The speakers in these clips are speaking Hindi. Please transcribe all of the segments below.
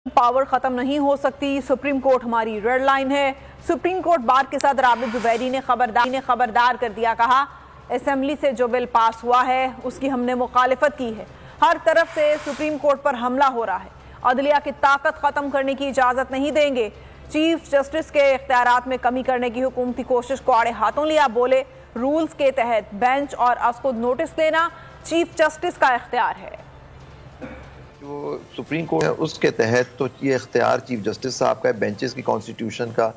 पावर खत्म नहीं हो सकती, सुप्रीम कोर्ट हमारी रेड लाइन है। सुप्रीम कोर्ट बार के सदर आबिद जुबैरी ने खबरदार कर दिया, कहा असेंबली से जो बिल पास हुआ है उसकी हमने मुखालिफत की है। हर तरफ से सुप्रीम कोर्ट पर हमला हो रहा है, अदलिया की ताकत खत्म करने की इजाजत नहीं देंगे। चीफ जस्टिस के इख्तियारात में कमी करने की हुकूमती कोशिश को आड़े हाथों लिया, बोले रूल्स के तहत बेंच और अस को नोटिस देना चीफ जस्टिस का इख्तियार है। जो सुप्रीम कोर्ट है उसके तहत तो ये इख्तियार चीफ जस्टिस साहब का है, बेंचेस की कॉन्स्टिट्यूशन का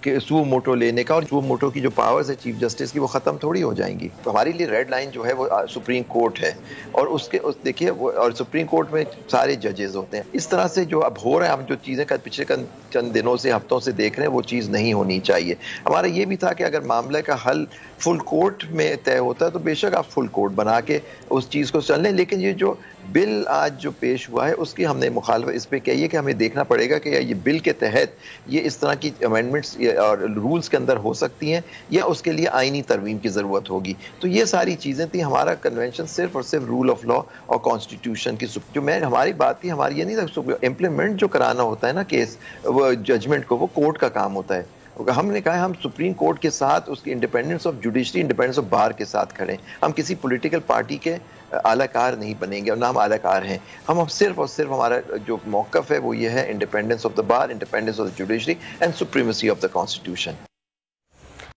कि सू मोटो लेने का, और सू मोटो की जो पावर्स है चीफ जस्टिस की वो ख़त्म थोड़ी हो जाएंगी। तो हमारे लिए रेड लाइन जो है वो सुप्रीम कोर्ट है, और देखिए वो, और सुप्रीम कोर्ट में सारे जजेस होते हैं। इस तरह से जो अब हो रहा है, हम जो चीज़ें पिछले चंद दिनों से हफ्तों से देख रहे हैं, वो चीज़ नहीं होनी चाहिए। हमारा ये भी था कि अगर मामले का हल फुल कोर्ट में तय होता है तो बेशक आप फुल कोर्ट बना के उस चीज़ को चल लें, लेकिन ये जो बिल आज जो पेश हुआ है उसकी हमने मुखालफत इस पे कही है कि हमें देखना पड़ेगा कि ये बिल के तहत ये इस तरह की अमेंडमेंट्स और रूल्स के अंदर हो सकती हैं या उसके लिए आईनी तरमीम की ज़रूरत होगी। तो ये सारी चीज़ें थी। हमारा कन्वेंशन सिर्फ और सिर्फ रूल ऑफ लॉ और कॉन्स्टिट्यूशन की जो हमारी बात थी, हमारी ये नहीं था इम्प्लीमेंट जो कराना होता है ना केस, वो जजमेंट को, वो कोर्ट का काम होता है। हमने कहा हम सुप्रीम कोर्ट के साथ उसकी independence of judiciary, independence of बार के साथ खड़े। हम किसी पॉलिटिकल पार्टी के आलाकार नहीं बनेंगे, और ना हम आलाकार हैं। हम सिर्फ और सिर्फ हमारा जो मौक़िफ़ है वो ये है, independence of the bar, independence of the judiciary and supremacy of the constitution.